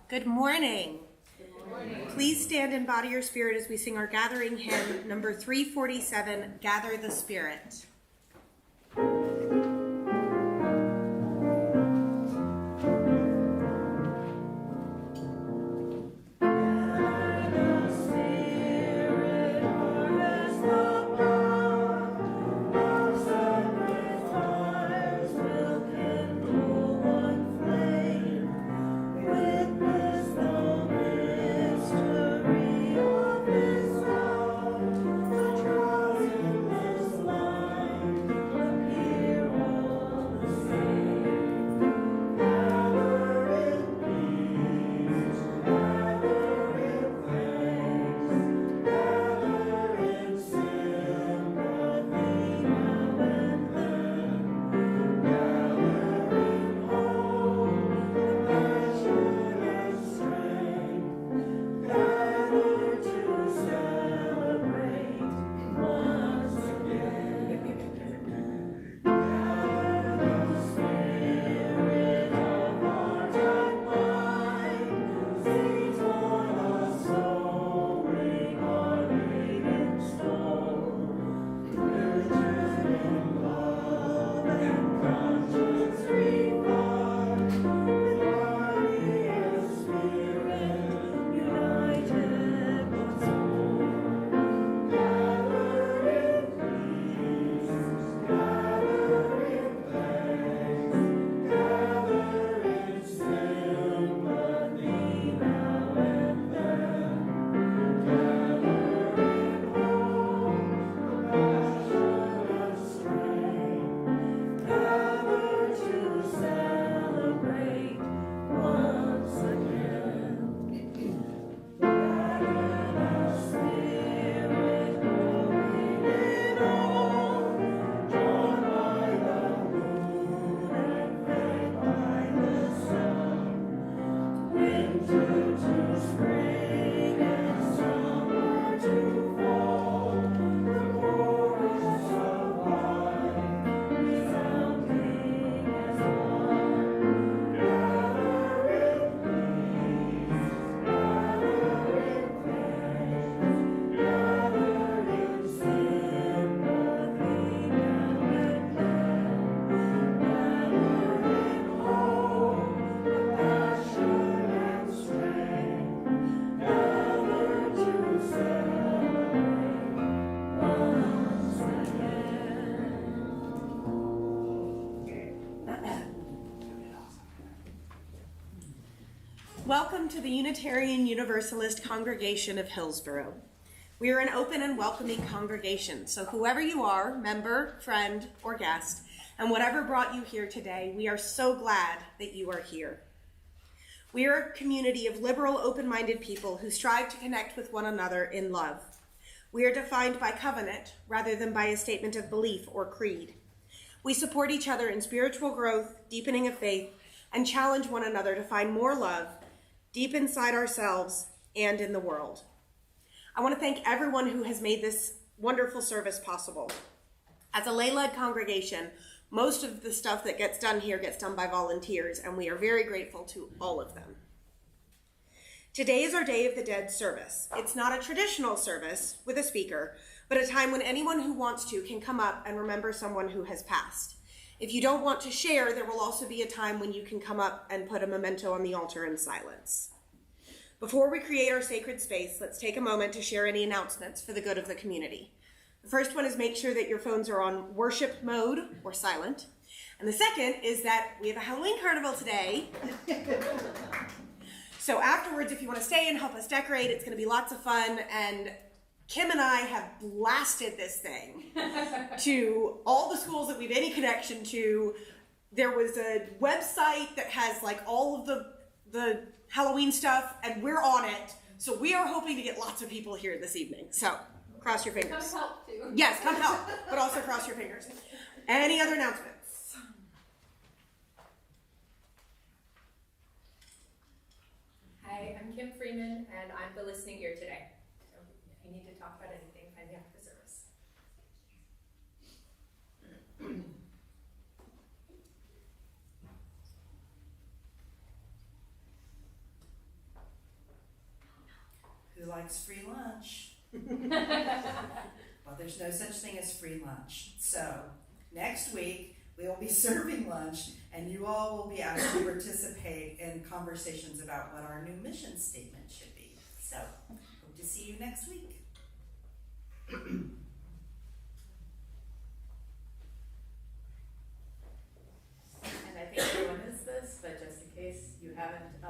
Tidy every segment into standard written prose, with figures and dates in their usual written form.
Good morning. Good morning. Please stand and body your spirit as we sing our gathering hymn, number 347, Gather the Spirit. Welcome to the Unitarian Universalist congregation of Hillsborough. We are an open and welcoming congregation, so whoever you are, member, friend, or guest, and whatever brought you here today, we are so glad that you are here. We are a community of liberal, open-minded people who strive to connect with one another in love. We are defined by covenant rather than by a statement of belief or creed. We support each other in spiritual growth, deepening of faith, and challenge one another to find more love deep inside ourselves and in the world. I want to thank everyone who has made this wonderful service possible. As a lay-led congregation, most of the stuff that gets done here gets done by volunteers, and we are very grateful to all of them. Today is our Day of the Dead service. It's not a traditional service with a speaker, but a time when anyone who wants to can come up and remember someone who has passed. If you don't want to share, there will also be a time when you can come up and put a memento on the altar in silence. Before we create our sacred space, let's take a moment to share any announcements for the good of the community. The first one is make sure that your phones are on worship mode or silent. And the second is that we have a Halloween carnival today. So afterwards, if you want to stay and help us decorate, it's going to be lots of fun. And Kim and I have blasted this thing to all the schools that we have any connection to. There was a website that has like all of the Halloween stuff, and we're on it. So we are hoping to get lots of people here this evening. So cross your fingers. Come help too. Yes, come help, but also cross your fingers. Any other announcements? Hi, I'm Kim Freeman, and I'm the listening ear today. So if you need to talk about anything, find me after the service. likes free lunch. Well, there's no such thing as free lunch. So next week, we will be serving lunch, and you all will be asked to participate in conversations about what our new mission statement should be. So, hope to see you next week. And I think everyone knows this, but just in case you haven't,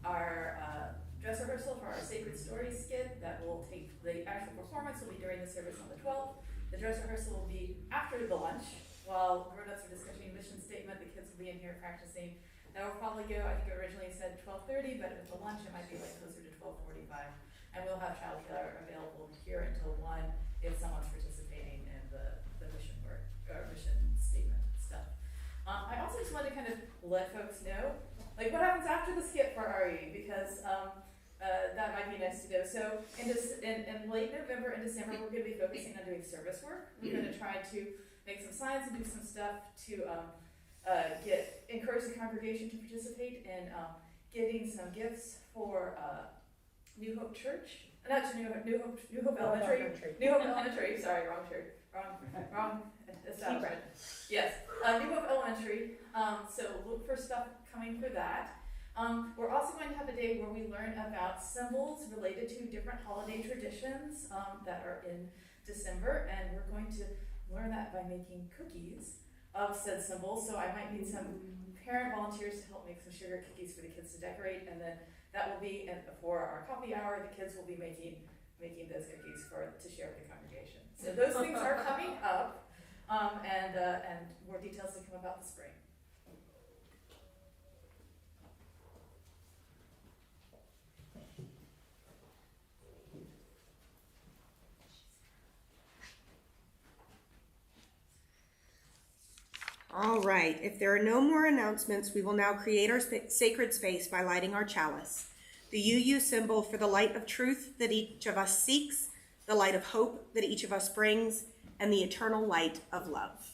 our dress rehearsal for our Sacred Stories skit that will take, the actual performance will be during the service on the 12th. The dress rehearsal will be after the lunch. While grown-ups are discussing a mission statement, the kids will be in here practicing. That will probably go, I think it originally said 12:30, but with the lunch it might be like closer to 12:45. And we'll have childcare available here until 1 if someone's participating in the mission work, or mission statement stuff. I also just wanted to kind of let folks know, like what happens after the skit for RE, because that might be nice to know. So in late November and December, we're going to be focusing on doing service work. We're going to try to make some signs and do some stuff to encourage the congregation to participate in getting some gifts for New Hope Church. Not to New Hope Elementary. New Hope Elementary. Sorry, wrong church. Wrong establishment. Yes, New Hope Elementary. So look for stuff coming for that. We're also going to have a day where we learn about symbols related to different holiday traditions that are in December, and we're going to learn that by making cookies of said symbols. So I might need some parent volunteers to help make some sugar cookies for the kids to decorate, and then that will be for our coffee hour. The kids will be making those cookies to share with the congregation. So those things are coming up, and more details to come about the spring. All right, if there are no more announcements, we will now create our sacred space by lighting our chalice. The UU symbol for the light of truth that each of us seeks, the light of hope that each of us brings, and the eternal light of love.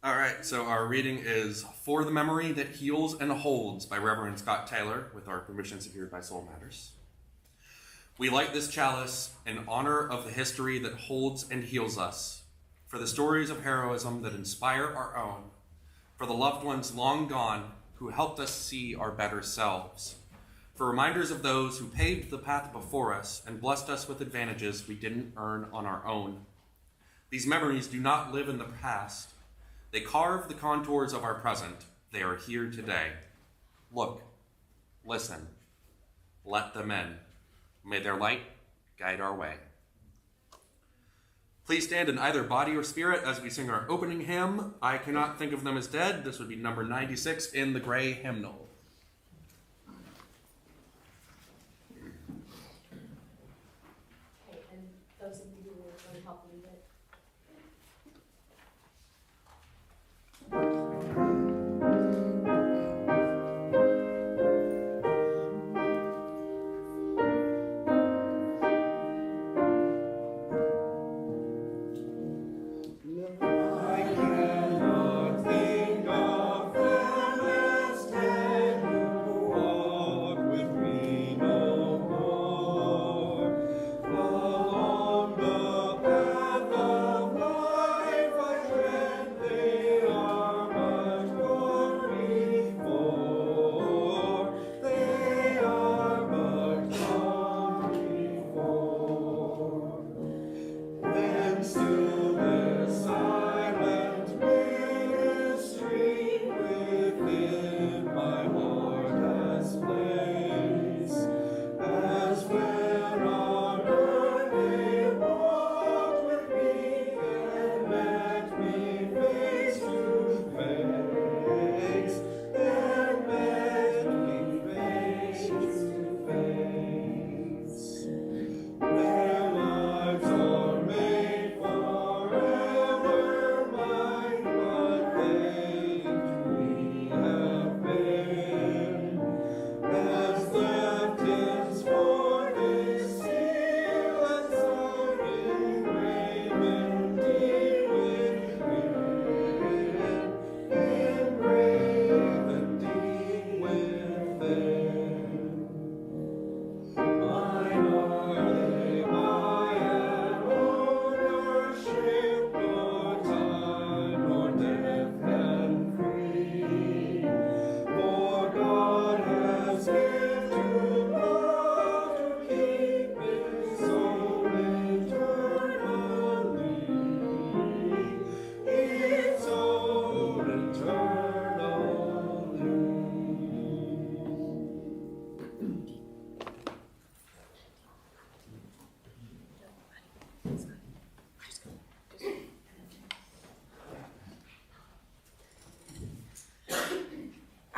All right, so our reading is For the Memory That Heals and Holds by Reverend Scott Taylor, with our permission secured by Soul Matters. We light this chalice in honor of the history that holds and heals us, for the stories of heroism that inspire our own, for the loved ones long gone who helped us see our better selves, for reminders of those who paved the path before us and blessed us with advantages we didn't earn on our own. These memories do not live in the past. They carve the contours of our present. They are here today. Look, listen, let them in. May their light guide our way. Please stand in either body or spirit as we sing our opening hymn, I Cannot Think of Them as Dead. This would be number 96 in the gray hymnal. Okay, and those of you who are going to help lead it. I cannot think of them as dead.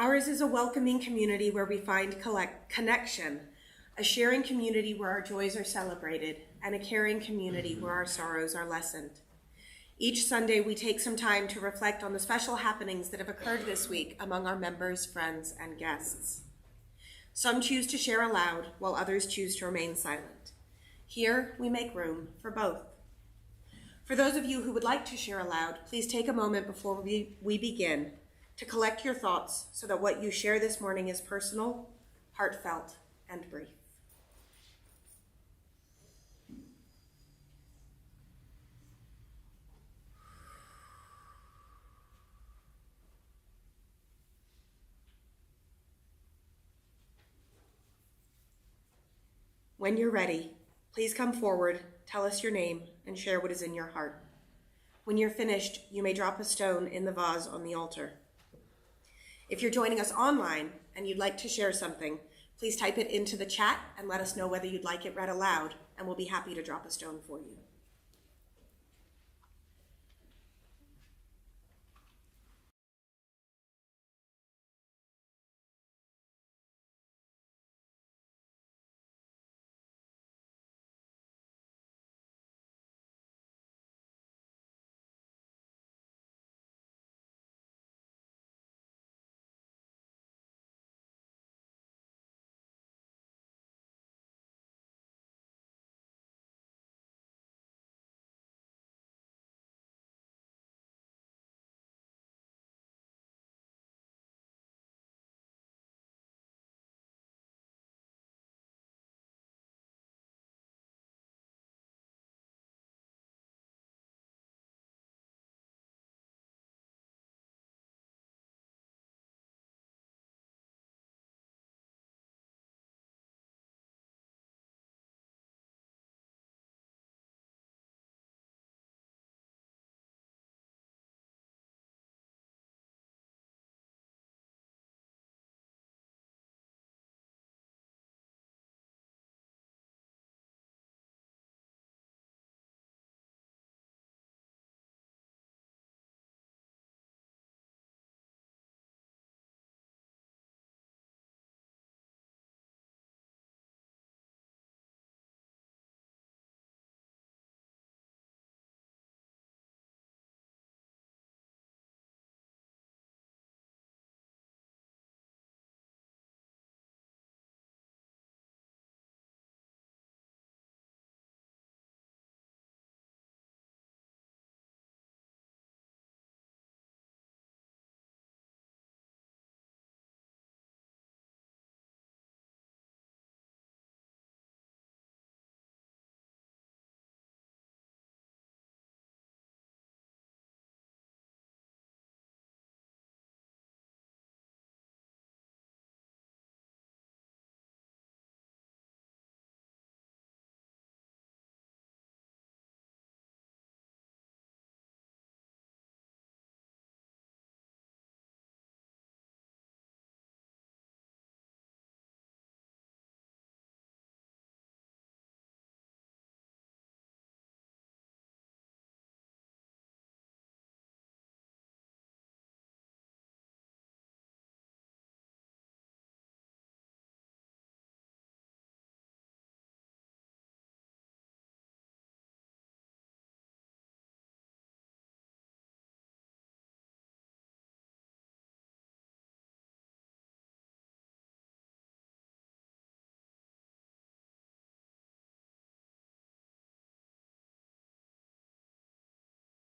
Ours is a welcoming community where we find connection, a sharing community where our joys are celebrated, and a caring community where our sorrows are lessened. Each Sunday, we take some time to reflect on the special happenings that have occurred this week among our members, friends, and guests. Some choose to share aloud, while others choose to remain silent. Here, we make room for both. For those of you who would like to share aloud, please take a moment before we begin to collect your thoughts so that what you share this morning is personal, heartfelt, and brief. When you're ready, please come forward, tell us your name, and share what is in your heart. When you're finished, you may drop a stone in the vase on the altar. If you're joining us online and you'd like to share something, please type it into the chat and let us know whether you'd like it read aloud, and we'll be happy to drop a stone for you.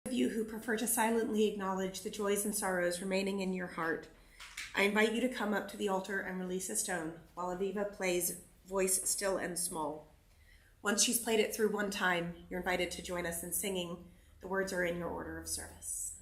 Of you who prefer to silently acknowledge the joys and sorrows remaining in your heart, I invite you to come up to the altar and release a stone while Aviva plays Voice Still and Small. Once she's played it through one time, you're invited to join us in singing. The words are in your order of service.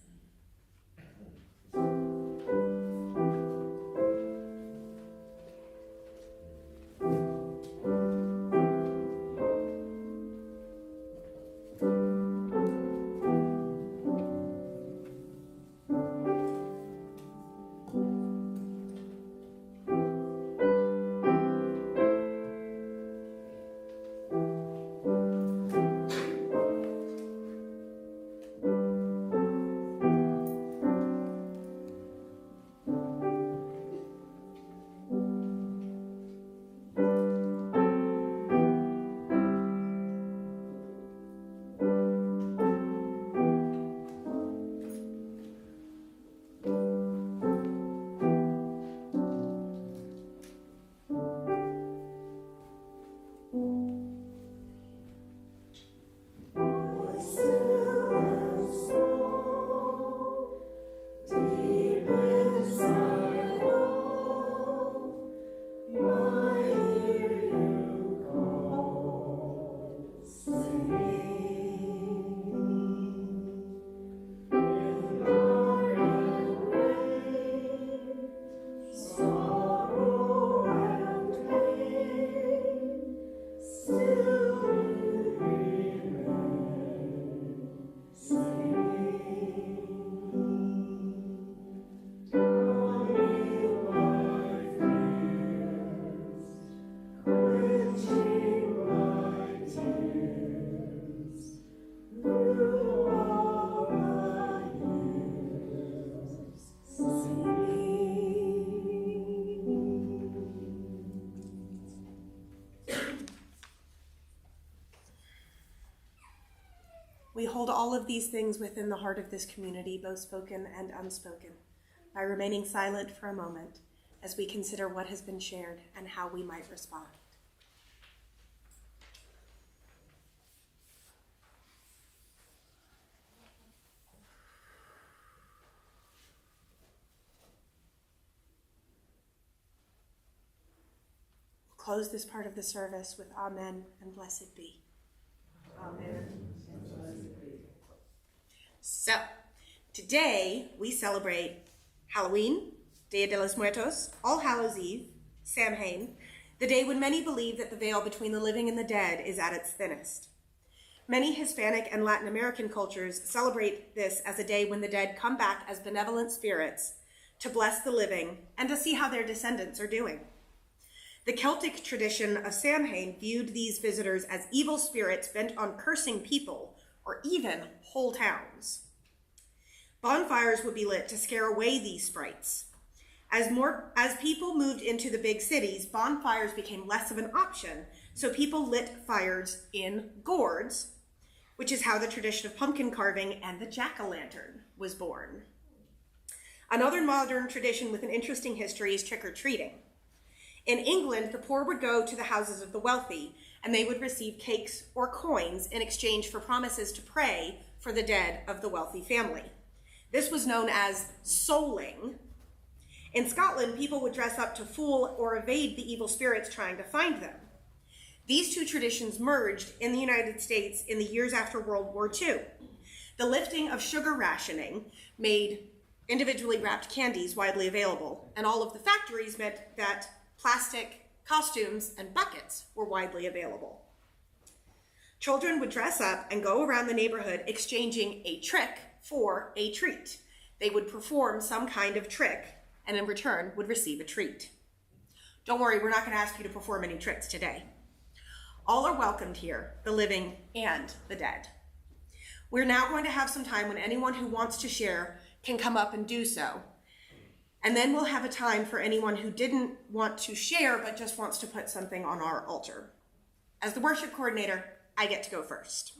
hold all of these things within the heart of this community, both spoken and unspoken, by remaining silent for a moment as we consider what has been shared and how we might respond. We'll close this part of the service with Amen and blessed be. Amen. So, today we celebrate Halloween, Dia de los Muertos, All Hallows Eve, Samhain, the day when many believe that the veil between the living and the dead is at its thinnest. Many Hispanic and Latin American cultures celebrate this as a day when the dead come back as benevolent spirits to bless the living and to see how their descendants are doing. The Celtic tradition of Samhain viewed these visitors as evil spirits bent on cursing people or even whole towns. Bonfires would be lit to scare away these sprites. As people moved into the big cities, bonfires became less of an option, so people lit fires in gourds, which is how the tradition of pumpkin carving and the jack-o'-lantern was born. Another modern tradition with an interesting history is trick-or-treating. In England, the poor would go to the houses of the wealthy, and they would receive cakes or coins in exchange for promises to pray for the dead of the wealthy family. This was known as souling. In Scotland, people would dress up to fool or evade the evil spirits trying to find them. These two traditions merged in the United States in the years after World War II. The lifting of sugar rationing made individually wrapped candies widely available, and all of the factories meant that plastic costumes and buckets were widely available. Children would dress up and go around the neighborhood exchanging a trick for a treat. They would perform some kind of trick and in return would receive a treat. Don't worry, we're not going to ask you to perform any tricks today. All are welcomed here, the living and the dead. We're now going to have some time when anyone who wants to share can come up and do so. And then we'll have a time for anyone who didn't want to share but just wants to put something on our altar. As the worship coordinator, I get to go first.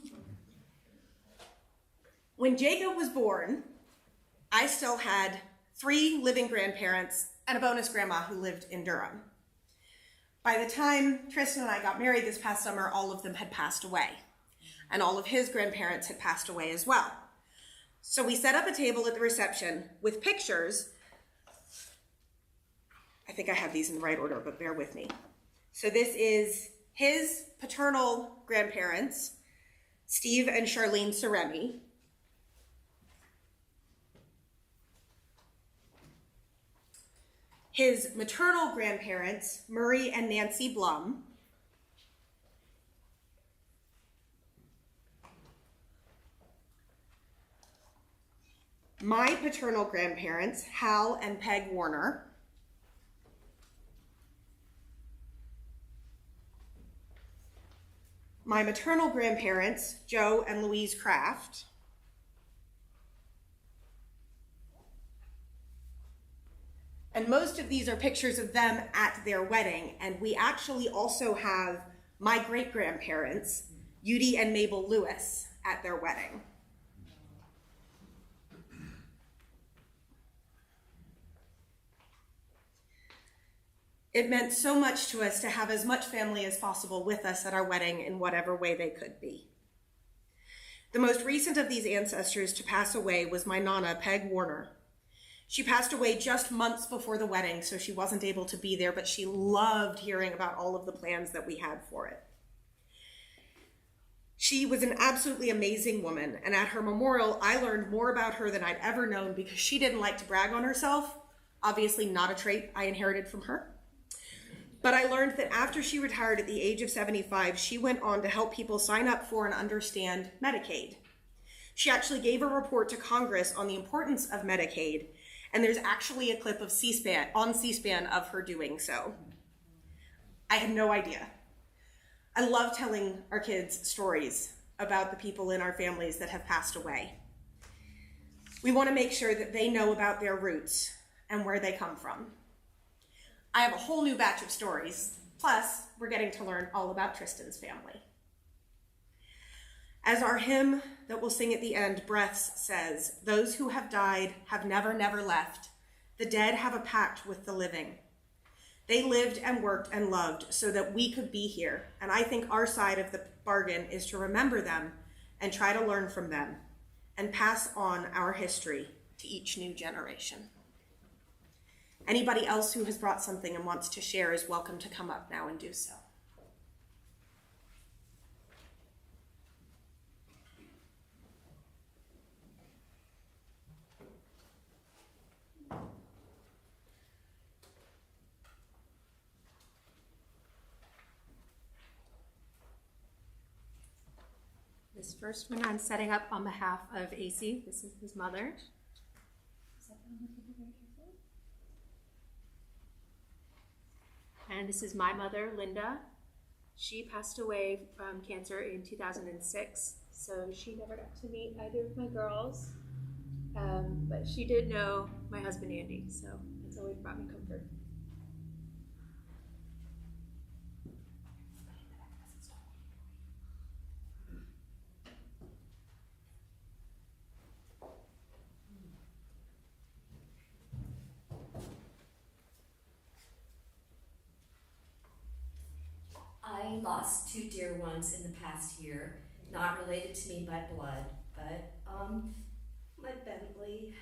When Jacob was born, I still had 3 living grandparents and a bonus grandma who lived in Durham. By the time Tristan and I got married this past summer, all of them had passed away, and all of his grandparents had passed away as well. So we set up a table at the reception with pictures. I think I have these in the right order, but bear with me. So this is his paternal grandparents, Steve and Charlene Seremi. His maternal grandparents, Murray and Nancy Blum. My paternal grandparents, Hal and Peg Warner. My maternal grandparents, Joe and Louise Kraft. And most of these are pictures of them at their wedding. And we actually also have my great-grandparents, Judy and Mabel Lewis, at their wedding. It meant so much to us to have as much family as possible with us at our wedding in whatever way they could be. The most recent of these ancestors to pass away was my Nana, Peg Warner. She passed away just months before the wedding, so she wasn't able to be there, but she loved hearing about all of the plans that we had for it. She was an absolutely amazing woman, and at her memorial, I learned more about her than I'd ever known because she didn't like to brag on herself, obviously not a trait I inherited from her. But I learned that after she retired at the age of 75, she went on to help people sign up for and understand Medicaid. She actually gave a report to Congress on the importance of Medicaid, and there's actually a clip of C-SPAN of her doing so. I had no idea. I love telling our kids stories about the people in our families that have passed away. We want to make sure that they know about their roots and where they come from. I have a whole new batch of stories, plus we're getting to learn all about Tristan's family. As our hymn that we'll sing at the end, Breaths, says, those who have died have never, never left. The dead have a pact with the living. They lived and worked and loved so that we could be here. And I think our side of the bargain is to remember them and try to learn from them and pass on our history to each new generation. Anybody else who has brought something and wants to share is welcome to come up now and do so. This first one I'm setting up on behalf of AC. This is his mother. And this is my mother, Linda. She passed away from cancer in 2006, so she never got to meet either of my girls. But she did know my husband, Andy, so that's always brought me comfort. I lost two dear ones in the past year, not related to me by blood, but my Bentley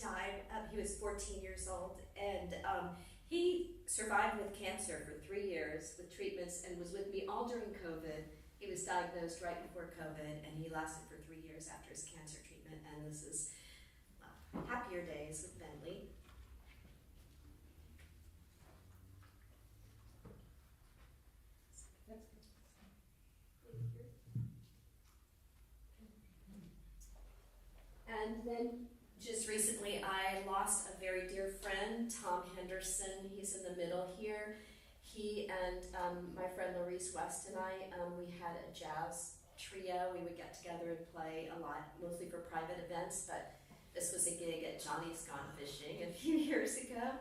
died. He was 14 years old, and he survived with cancer for 3 years with treatments and was with me all during COVID. He was diagnosed right before COVID, and he lasted for 3 years after his cancer treatment, and this is happier days with Bentley. And then just recently I lost a very dear friend, Tom Henderson. He's in the middle here. He and my friend Laurice West and I, we had a jazz trio. We would get together and play a lot, mostly for private events, but this was a gig at Johnny's Gone Fishing a few years ago.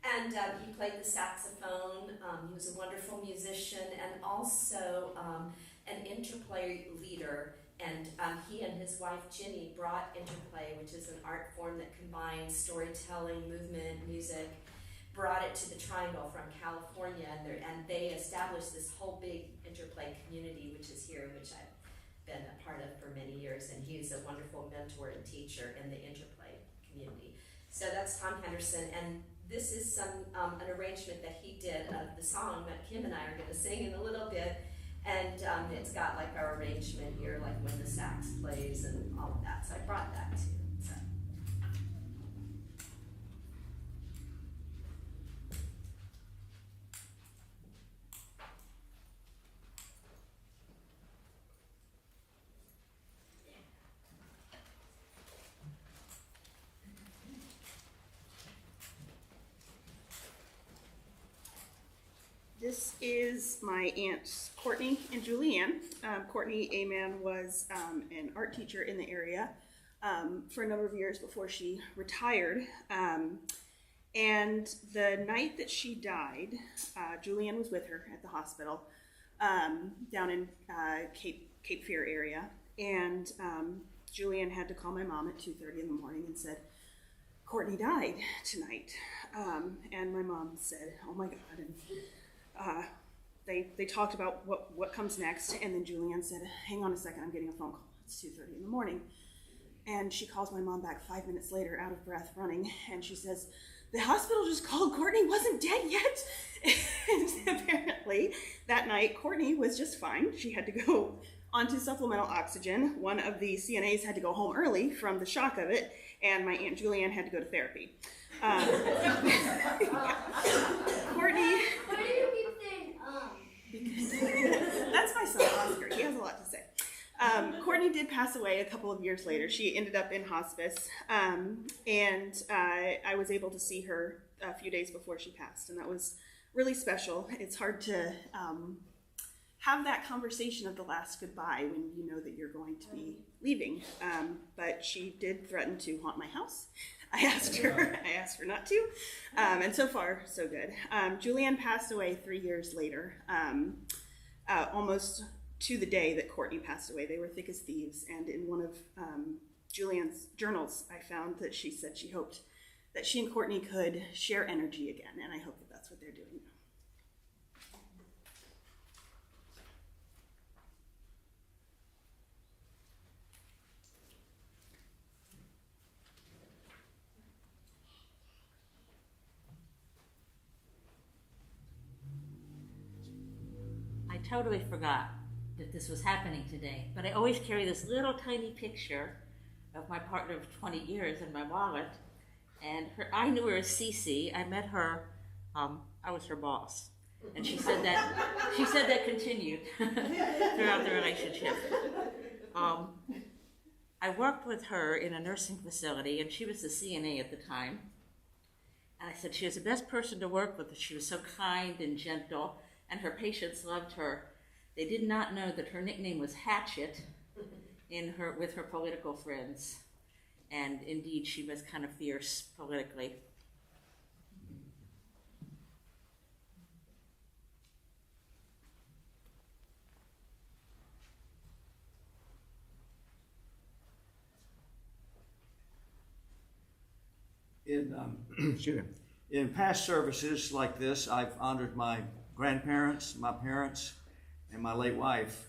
And he played the saxophone. He was a wonderful musician and also an interplay leader. And he and his wife Ginny brought interplay, which is an art form that combines storytelling, movement, music, brought it to the Triangle from California, and they established this whole big interplay community, which is here, which I've been a part of for many years, and he's a wonderful mentor and teacher in the interplay community. So that's Tom Henderson, and this is an arrangement that he did of the song that Kim and I are going to sing in a little bit. And it's got like our arrangement here, like when the sax plays and all of that. So I brought that too. So. This is my aunts Courtney and Julianne. Courtney Aman was an art teacher in the area for a number of years before she retired. And the night that she died, Julianne was with her at the hospital down in Cape Fear area. And Julianne had to call my mom at 2:30 in the morning and said, Courtney died tonight. And my mom said, oh my God. And they talked about what comes next, and then Julianne said, hang on a second, I'm getting a phone call. It's 2:30 in the morning. And she calls my mom back 5 minutes later, out of breath, running, and she says, the hospital just called, Courtney wasn't dead yet. And apparently that night, Courtney was just fine. She had to go onto supplemental oxygen. One of the CNAs had to go home early from the shock of it, and my Aunt Julianne had to go to therapy. Courtney... Why do you keep saying, Because that's my son, Oscar. He has a lot to say. Courtney did pass away a couple of years later. She ended up in hospice, and I was able to see her a few days before she passed, and that was really special. It's hard to have that conversation of the last goodbye when you know that you're going to be leaving, but she did threaten to haunt my house. I asked her not to, and so far, so good. Julianne passed away 3 years later, almost to the day that Courtney passed away. They were thick as thieves, and in one of Julianne's journals, I found that she said she hoped that she and Courtney could share energy again, and I hope that that's what they're doing now. I totally forgot that this was happening today, but I always carry this little tiny picture of my partner of 20 years in my wallet, and I knew her as Cece. I met her, I was her boss, and she said that continued throughout the relationship. I worked with her in a nursing facility, and she was the CNA at the time, and I said she was the best person to work with. She was so kind and gentle, and her patients loved her. They did not know that her nickname was Hatchet with her political friends. And indeed, she was kind of fierce politically. In past services like this, I've honored my grandparents, my parents, and my late wife.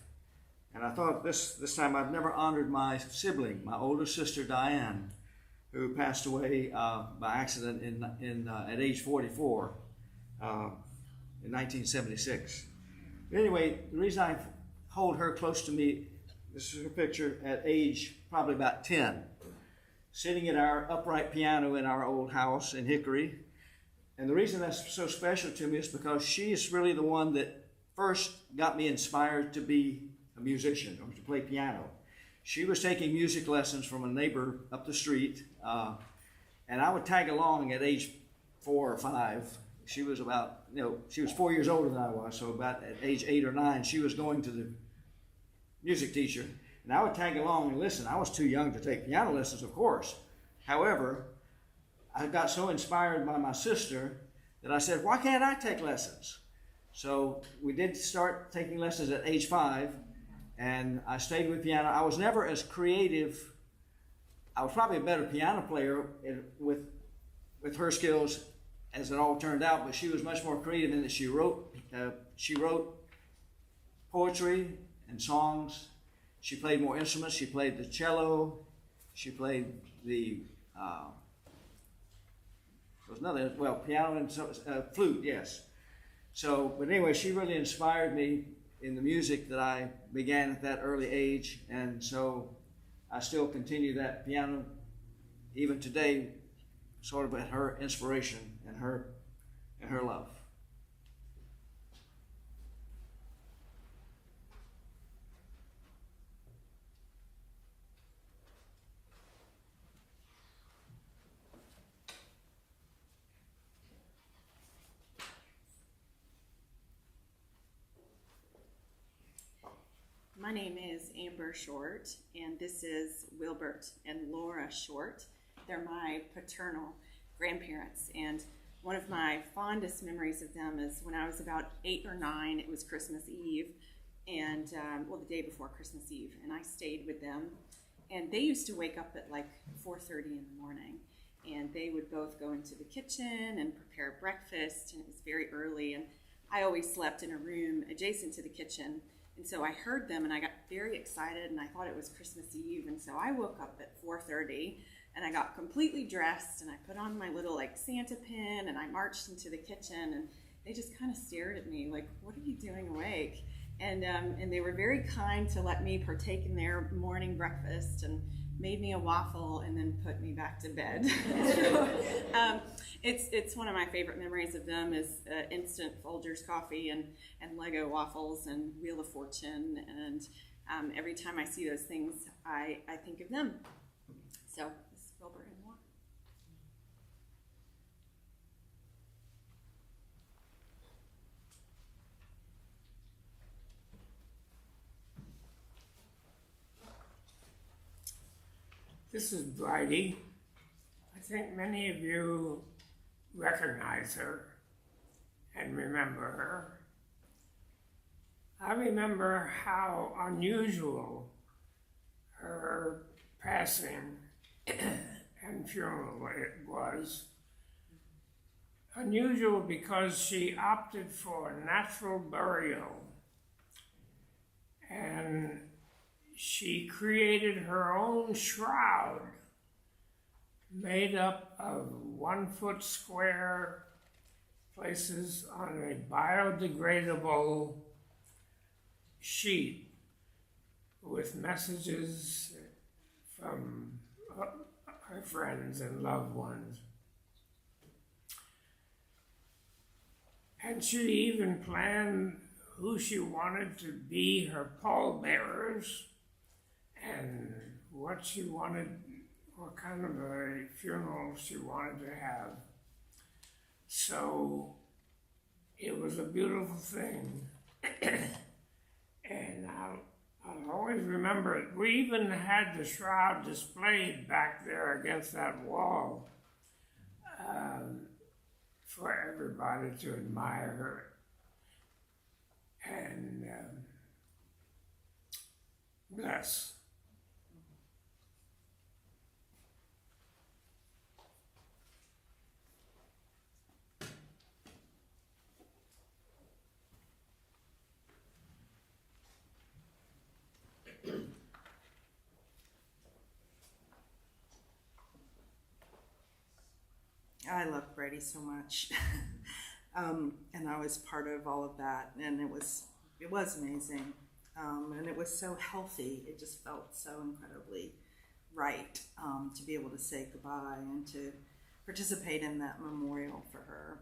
And I thought this time I've never honored my sibling, my older sister Diane, who passed away by accident at age 44 in 1976. But anyway, the reason I hold her close to me, this is her picture at age probably about 10, sitting at our upright piano in our old house in Hickory. And the reason that's so special to me is because she is really the one that first got me inspired to be a musician or to play piano. She was taking music lessons from a neighbor up the street, and I would tag along at age 4 or 5. She was about, she was 4 years older than I was, so about at age 8 or 9, she was going to the music teacher, and I would tag along and listen. I was too young to take piano lessons, of course. However, I got so inspired by my sister that I said, why can't I take lessons? So we did start taking lessons at age 5, and I stayed with piano. I was never as creative. I was probably a better piano player with her skills as it all turned out, but she was much more creative in that she wrote poetry and songs. She played more instruments. She played the cello. She played the piano and flute, yes. So, but anyway, she really inspired me in the music that I began at that early age, and so I still continue that piano even today, sort of at her inspiration and her love. My name is Amber Short, and this is Wilbert and Laura Short. They're my paternal grandparents, and one of my fondest memories of them is when I was about 8 or 9. It was Christmas Eve, and the day before Christmas Eve, and I stayed with them. And they used to wake up at like 4:30 in the morning, and they would both go into the kitchen and prepare breakfast, and it was very early, and I always slept in a room adjacent to the kitchen. And so I heard them and I got very excited, and I thought it was Christmas Eve. And so I woke up at 4:30 and I got completely dressed, and I put on my little like Santa pin, and I marched into the kitchen, and they just kind of stared at me like, what are you doing awake? And they were very kind to let me partake in their morning breakfast and made me a waffle and then put me back to bed. So, it's one of my favorite memories of them is instant Folgers coffee and Lego waffles and Wheel of Fortune. And every time I see those things, I think of them. So this is Wilbur and Laura. This is Bridie. I think many of you recognize her and remember her. I remember how unusual her passing and funeral it was. Unusual because she opted for natural burial, and she created her own shroud made up of 1 foot square places on a biodegradable sheet with messages from her friends and loved ones. And she even planned who she wanted to be her pallbearers and what she wanted, what kind of a funeral she wanted to have. So it was a beautiful thing. And I'll always remember it. We even had the shroud displayed back there against that wall for everybody to admire her. And bless. I love Brady so much. And I was part of all of that, and it was amazing. And it was so healthy. It just felt so incredibly right to be able to say goodbye and to participate in that memorial for her.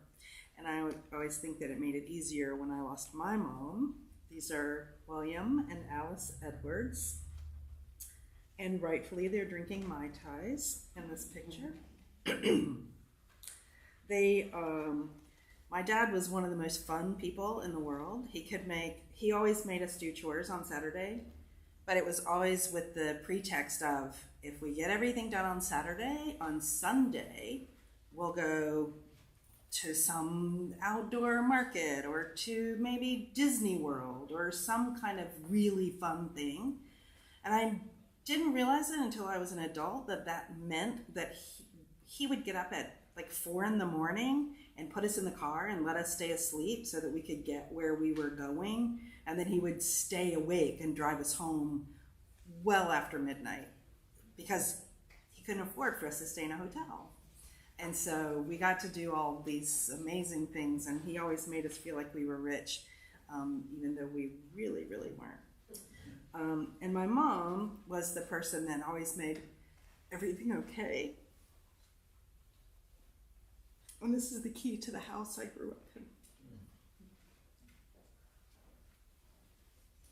And I would always think that it made it easier when I lost my mom. These are William and Alice Edwards. And rightfully, they're drinking Mai Tais in this picture. My dad was one of the most fun people in the world. He always made us do chores on Saturday, but it was always with the pretext of, if we get everything done on Saturday, on Sunday, we'll go to some outdoor market or to maybe Disney World or some kind of really fun thing. And I didn't realize it until I was an adult that meant that he would get up at like 4 a.m. and put us in the car and let us stay asleep so that we could get where we were going. And then he would stay awake and drive us home well after midnight because he couldn't afford for us to stay in a hotel. And so we got to do all these amazing things, and he always made us feel like we were rich, even though we really, really weren't. And my mom was the person that always made everything okay. And this is the key to the house I grew up in.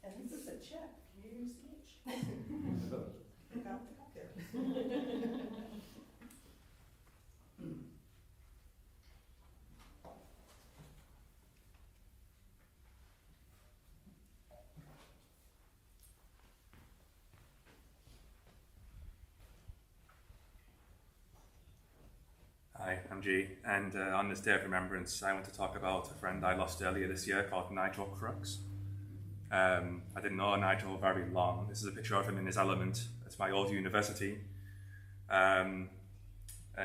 And this is a check. Can you see it? Look out there. Hi, I'm G, and on this day of remembrance, I want to talk about a friend I lost earlier this year called Nigel Crooks. I didn't know Nigel very long. This is a picture of him in his element at my old university. And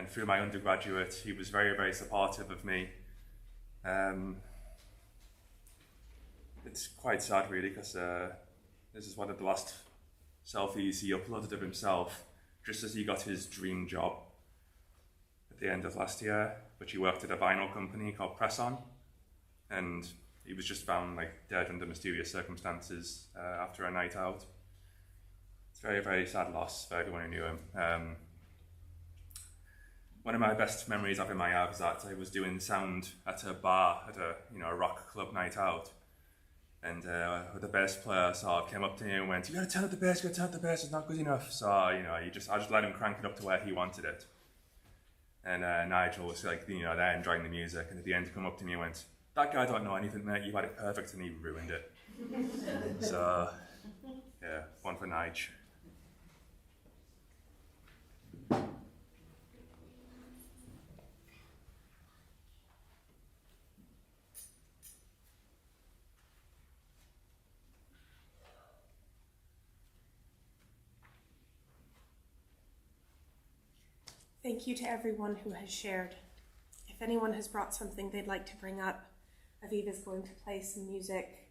through my undergraduate, he was very, very supportive of me. It's quite sad, really, because this is one of the last selfies he uploaded of himself, just as he got his dream job at the end of last year, which he worked at a vinyl company called Press On, and he was just found like dead under mysterious circumstances after a night out. It's a very, very sad loss for everyone who knew him. One of my best memories of him I have is that I was doing sound at a bar at a rock club night out, and the bass player sort of came up to me and went, "You gotta turn up the bass, it's not good enough." So I just let him crank it up to where he wanted it. And Nigel was like, there enjoying the music, and at the end he come up to me and went, "That guy don't know anything, mate, you had it perfect," and he ruined it. So, yeah, one for Nige. Thank you to everyone who has shared. If anyone has brought something they'd like to bring up, Aviva's going to play some music,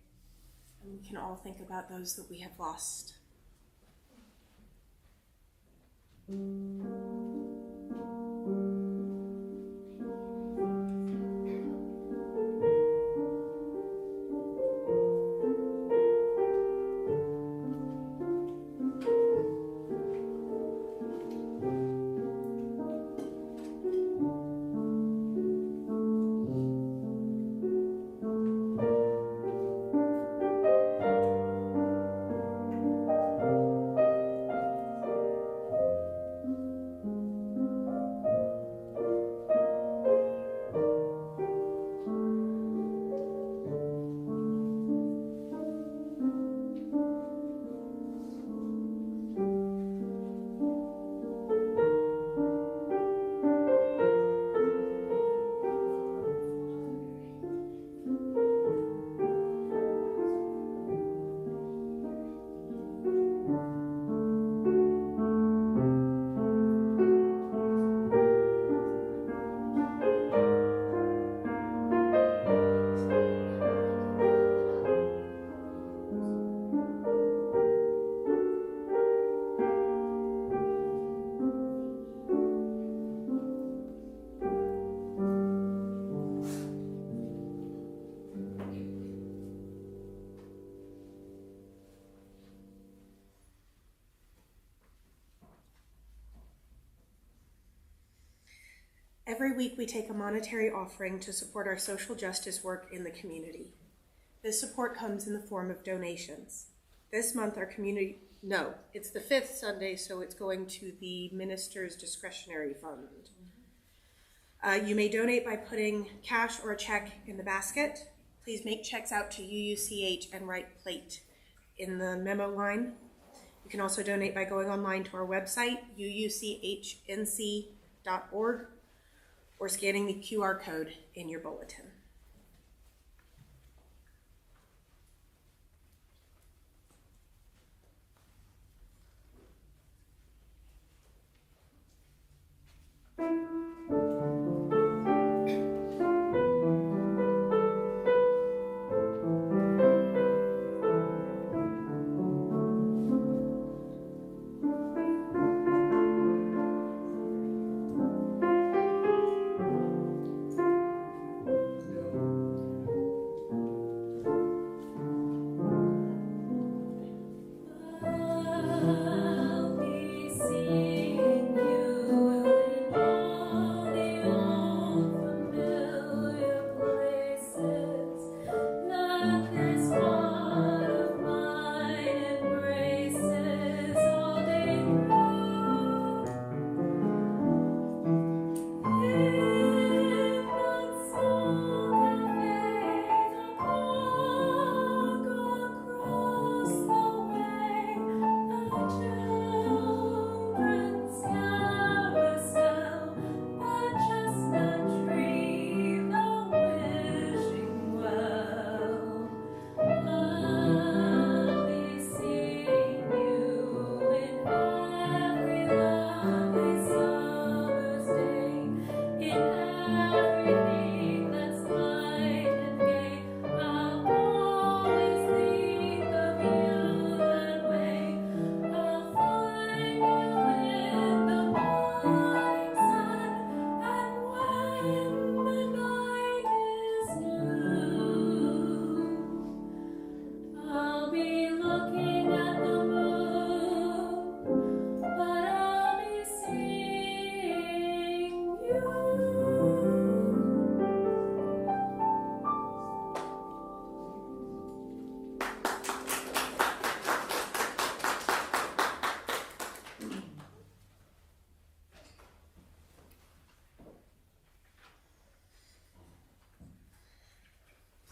and we can all think about those that we have lost. Every week we take a monetary offering to support our social justice work in the community. This support comes in the form of donations. This month our community, it's the 5th Sunday, so it's going to the Minister's Discretionary Fund. You may donate by putting cash or a check in the basket. Please make checks out to UUCH and write plate in the memo line. You can also donate by going online to our website, uuchnc.org, or scanning the QR code in your bulletin.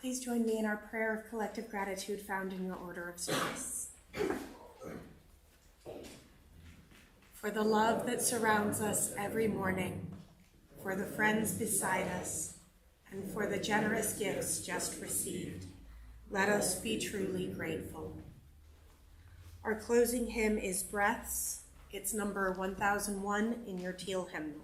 Please join me in our prayer of collective gratitude found in your order of service. For the love that surrounds us every morning, for the friends beside us, and for the generous gifts just received, let us be truly grateful. Our closing hymn is Breaths It's number 1001 in your teal hymnal.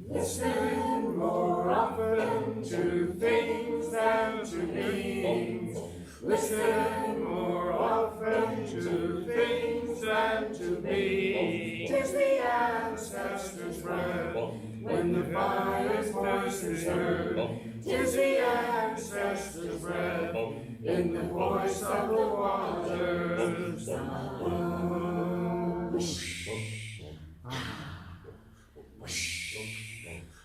Listen more often to things than to beings. Listen more often to things than to beings. 'Tis the ancestors' bread when the fire's voice is heard. 'Tis the ancestors' bread in the voice of the waters.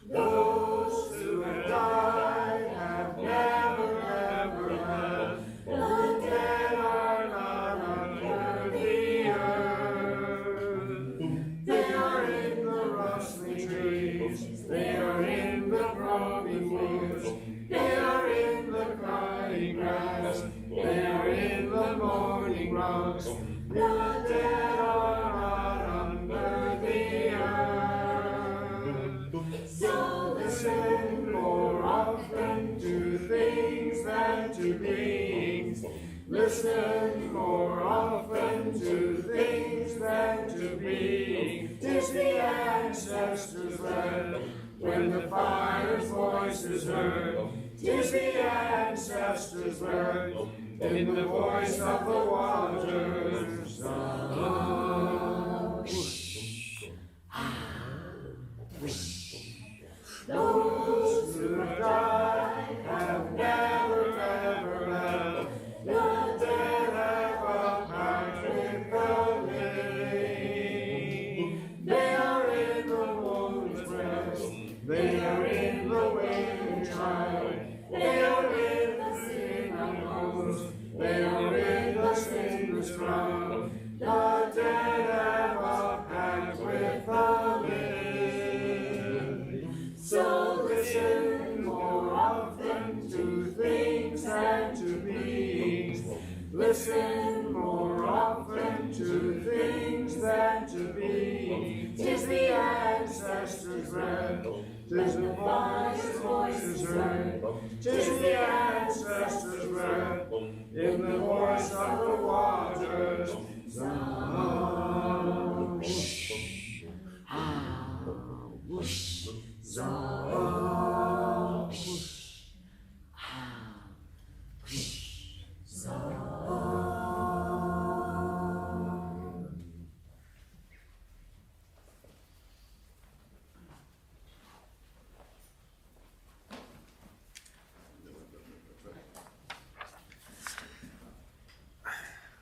Those who have died have never, ever left. The dead are not under the earth. They are in the rustling trees. They are in the growing woods. They are in the crying grass. They are in the mourning rocks. The dead are not under the earth. So listen more often to things than to beings. Listen more often to things than to beings. 'Tis the ancestors' bread when the fire's voice is heard. 'Tis the ancestors' bread in the voice of the waters. Those who have died have never, ever left. The dead have a pact with the living. They are in the woman's breast. They are in the wailing child. They are in the sin unknowns. They are in the sinless crowd. The dead have a pact with the living. So listen more often to things than to beings. Listen more often to things than to beings. 'Tis the ancestors' bread. 'Tis the Father's voice is heard. 'Tis the ancestors' bread in the voice of the waters.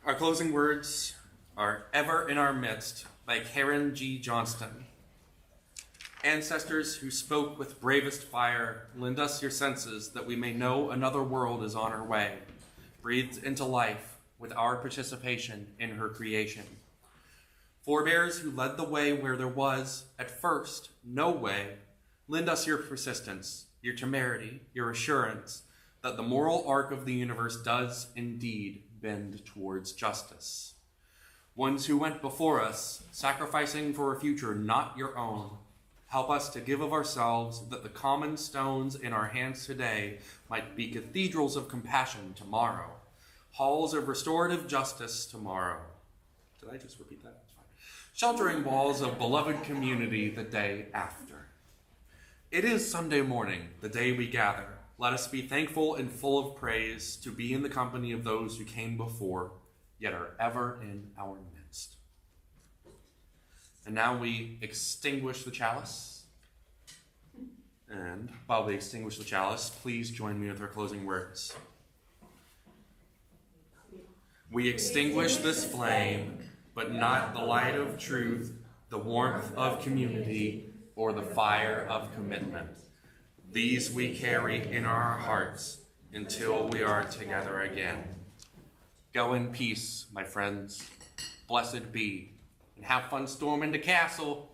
Our closing words are Ever in Our Midst by Karen G. Johnston. Ancestors who spoke with bravest fire, lend us your senses that we may know another world is on her way, breathed into life with our participation in her creation. Forebears who led the way where there was, at first, no way, lend us your persistence, your temerity, your assurance that the moral arc of the universe does indeed bend towards justice. Ones who went before us, sacrificing for a future not your own, help us to give of ourselves that the common stones in our hands today might be cathedrals of compassion tomorrow, halls of restorative justice tomorrow. Did I just repeat that? That's fine. Sheltering walls of beloved community the day after. It is Sunday morning, the day we gather. Let us be thankful and full of praise to be in the company of those who came before, yet are ever in our midst. And now we extinguish the chalice. And while we extinguish the chalice, please join me with our closing words. We extinguish this flame, but not the light of truth, the warmth of community, or the fire of commitment. These we carry in our hearts until we are together again. Go in peace, my friends. Blessed be and have fun storming the castle.